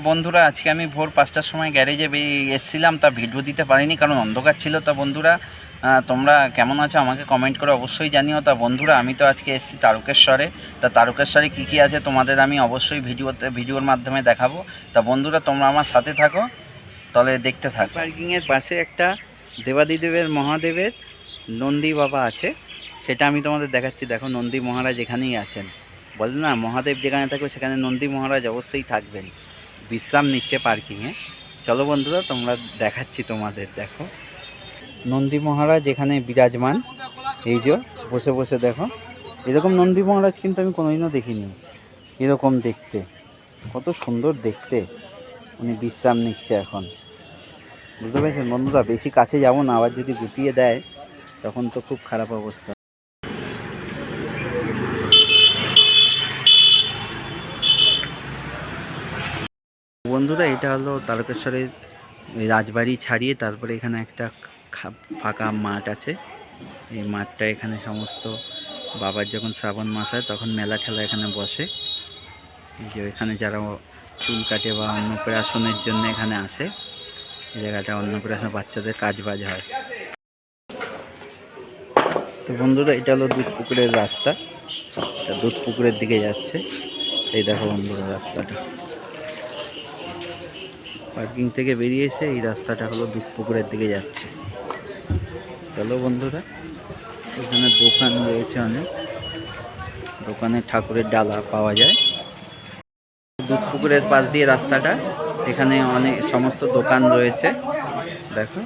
বন্ধুরা, আজকে আমি ভোর 5টার সময় গ্যারেজে এসেছিলাম, তা ভিডিও দিতে পারিনি কারণ অন্ধকার ছিল। তা বন্ধুরা, তোমরা কেমন আছো আমাকে কমেন্ট করে অবশ্যই জানিও। তা বন্ধুরা, আমি তো আজকে এসেছি তারকেশ্বরে। তা তারকেশ্বরে কী কী আছে তোমাদের আমি অবশ্যই ভিডিওর মাধ্যমে দেখাবো। তা বন্ধুরা, তোমরা আমার সাথে থাকো, তাহলে দেখতে থাকো। পার্কিংয়ের পাশে একটা দেবাদিদেবের মহাদেবের নন্দী বাবা আছে, সেটা আমি তোমাদের দেখাচ্ছি। দেখো, নন্দী মহারাজ এখানেই আছেন। বলে না, মহাদেব যেখানে থাকবে সেখানে নন্দী মহারাজ অবশ্যই থাকবেন, বিশ্রাম নিচ্ছে পার্কিংয়ে। চলো বন্ধুরা, তোমরা দেখাচ্ছি তোমাদের। দেখো, নন্দী মহারাজ এখানে বিরাজমান, এই যে বসে বসে দেখো। এরকম নন্দী মহারাজ কিন্তু আমি কোনোদিনও দেখিনি। এরকম দেখতে কত সুন্দর দেখতে, উনি বিশ্রাম নিচ্ছে এখন। বুঝতে পেরেছেন বন্ধুরা? বেশি কাছে যাবো না, আবার যদি গুটিয়ে দেয় তখন তো খুব খারাপ অবস্থা। বন্ধুরা, এটা হলো তারকেশ্বরের রাজবাড়ি ছাড়িয়ে তারপরে এখানে একটা ফাঁকা মাঠ আছে। এই মাঠটা এখানে সমস্ত বাবার যখন শ্রাবণ মাস হয় তখন মেলা ঠেলা এখানে বসে। এই যে এখানে যারা চুল কাটে বা অন্নপ্রাশনের জন্য এখানে আসে, এই জায়গাটা অন্নপ্রাশন বাচ্চাদের কাজবাজ হয়। তো বন্ধুরা, এটা হলো দুধ পুকুরের রাস্তা, দুধ পুকুরের দিকে যাচ্ছে। এই দেখো বন্ধুরা, রাস্তাটা পার্কিং থেকে বেরিয়ে এসে এই রাস্তাটা হলো দুধ পুকুরের দিকে যাচ্ছে। চলো বন্ধুরা, এখানে দোকান রয়েছে অনেক, দোকানে ঠাকুরের ডালা পাওয়া যায়। দুধ পুকুরের পাশ দিয়ে রাস্তাটা, এখানে অনেক সমস্ত দোকান রয়েছে। দেখো,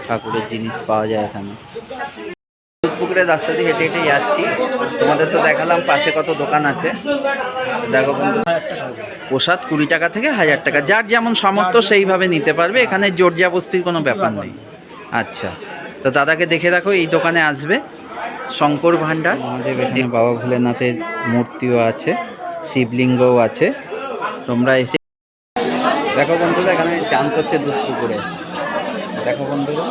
ঠাকুরের জিনিস পাওয়া যায় এখানে। দুধ পুকুরের রাস্তা দিয়ে হেঁটে হেঁটে যাচ্ছি, তোমাদের তো দেখালাম পাশে কত দোকান আছে। দেখো বন্ধু, প্রসাদ 20 টাকা থেকে 1000 টাকা, যার যেমন সামর্থ্য সেইভাবে নিতে পারবে। এখানে জোর জবরদস্তির কোনো ব্যাপার নেই। আচ্ছা, তো দাদাকে দেখে রাখো, এই দোকানে আসবে। শঙ্কর ভাণ্ডার, আমাদের এখানে বাবা ভোলেনাথের মূর্তিও আছে, শিবলিঙ্গও আছে। তোমরা এসে দেখো বন্ধুরা, এখানে চান করছে দুধ পুকুরে। দেখো বন্ধুরা,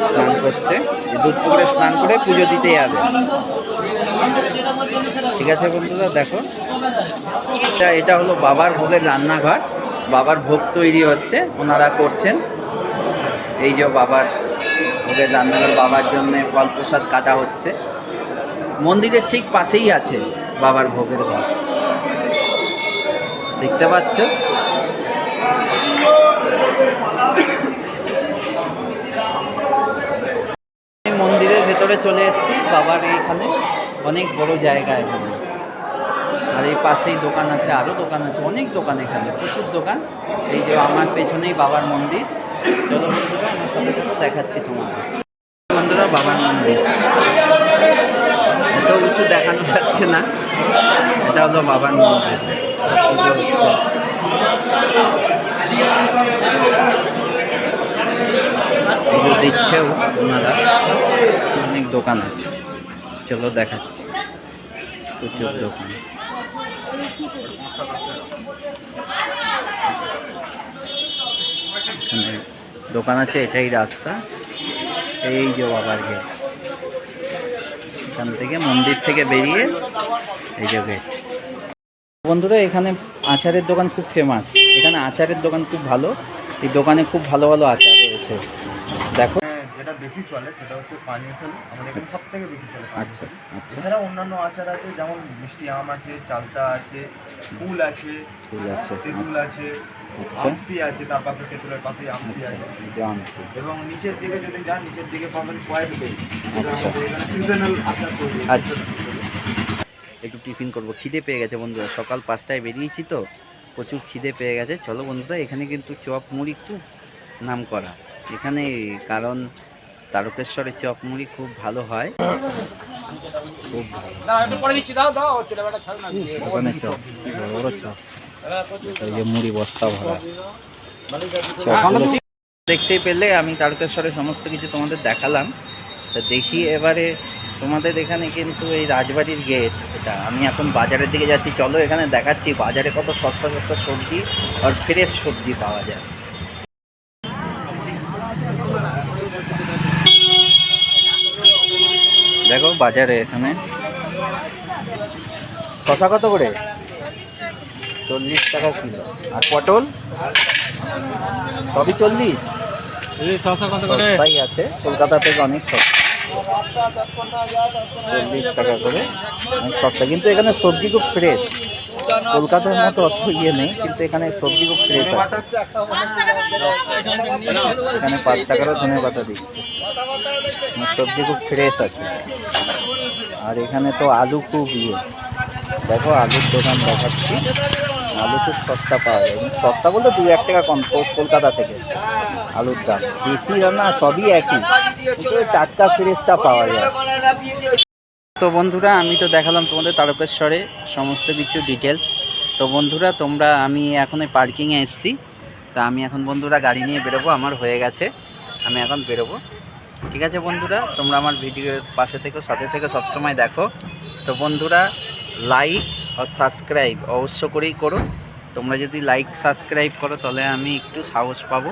স্নান করছে, দুধ পুকুরে স্নান করে পুজো দিতে যাবে। ঠিক আছে বন্ধুরা, দেখো, এটা হলো বাবার ভোগের রান্নাঘর। বাবার ভোগ তৈরি হচ্ছে, ওনারা করছেন। এই যে বাবার ভোগের রান্নাঘর, বাবার জন্য ফল প্রসাদ কাটা হচ্ছে। মন্দিরের ঠিক পাশেই আছে বাবার ভোগের ঘর, দেখতে পাচ্ছ। মন্দিরের ভেতরে চলে এসেছি। বাবার এইখানে অনেক বড় জায়গা এখানে, আর এই পাশেই দোকান আছে, আরও দোকান আছে, অনেক দোকান এখানে, প্রচুর দোকান। এই যে আমার পেছনেই বাবার মন্দির। চলো বন্ধুরা, আমার সাথে দেখাচ্ছি তোমাদের। বন্ধুরা, বাবার মন্দির এত উঁচু দেখানো যাচ্ছে না, এটা হলো বাবার মন্দির। পুজো দিচ্ছেও ওনারা, অনেক দোকান আছে। চলো দেখাচ্ছি, প্রচুর দোকান। এখানে দোকান আছে, এটাই রাস্তা। এই যে বাবার গেট, এখান থেকে মন্দির থেকে বেরিয়ে এই যে গেট। বন্ধুরা, এখানে আচারের দোকান খুব ফেমাস। এখানে আচারের দোকান খুব ভালো, এই দোকানে খুব ভালো ভালো আচার রয়েছে। দেখো, যেটা বেশি চলে সেটা হচ্ছে পানীয়শালী, আমাদের এখানে সব থেকে বেশি চলে। আচ্ছা আচ্ছা, এছাড়া অন্যান্য আচার আছে, যেমন মিষ্টি আম আছে, চালতা আছে, কুল আছে, তেঁতুল আছে, আমসি আছে, তার পাশে তেঁতুলের পাশে আমসি আছে। এবং নিচের দিকে যদি যান, নিচের দিকে পাবেন কোয়াইট বে, এখানে সিজনাল আচার তৈরি। আচ্ছা, একটু টিফিন করবো, খিদে পেয়ে গেছে বন্ধুরা। সকাল 5টায় বেরিয়েছি তো, প্রচুর খিদে পেয়ে গেছে। চলো বন্ধুরা, এখানে কিন্তু চপ মুড়ি খুব নাম করা এখানে, কারণ তারকেশ্বরের চপ মুড়ি খুব ভালো হয়, খুব ভালো। দোকানের চপ, বড় বড় চপ, এই যে মুড়ি বস্তা ভরা। দেখতেই পেলে আমি তারকেশ্বরের সমস্ত কিছু তোমাদের দেখালাম। তা দেখি এবারে তোমাদের এখানে কিন্তু এই রাজবাড়ির গেট, এটা আমি এখন বাজারের দিকে যাচ্ছি। চলো এখানে দেখাচ্ছি বাজারে কত সস্তা সস্তা সবজি আর ফ্রেশ সবজি পাওয়া যায়। দেখো বাজারে এখানে শসা কত করে? 40 টাকা কিলো। আর পটল সবই 40। সস্তাই আছে, কলকাতা থেকে অনেক সস্তা। 40 টাকা করে, অনেক সস্তা। কিন্তু এখানে সবজি খুব ফ্রেশ, কলকাতার মতো অত ইয়ে নেই, কিন্তু এখানে সবজি খুব ফ্রেশ আছে। এখানে 5 টাকারও ধনে পাতা দিচ্ছে, সবজি খুব ফ্রেশ আছে। আর এখানে তো আলু খুব ইয়ে, দেখো আলুর দোকান দেখাচ্ছি, আলু খুব সস্তা পাওয়া যায়। সস্তা বলতে 2-1 টাকা কম কলকাতা থেকে। আলুর দাম বেশি না, সবই একই, কিন্তু টাটকা ফ্রেশটা পাওয়া যায়। তো বন্ধুরা, আমি তো দেখালাম তোমাদের তারকেশ্বরে সমস্ত কিছু ডিটেলস। তো বন্ধুরা, আমি এখন এই পার্কিংয়ে এসেছি। তা আমি এখন বন্ধুরা গাড়ি নিয়ে বেরোবো, আমার হয়ে গেছে, আমি এখন বেরোবো। ঠিক আছে বন্ধুরা, তোমরা আমার ভিডিওর পাশে থেকে সাথে থেকে সবসময় দেখো। তো বন্ধুরা, লাইক আর সাবস্ক্রাইব অবশ্য করেই করো। তোমরা যদি লাইক সাবস্ক্রাইব করো তাহলে আমি একটু সাহস পাবো।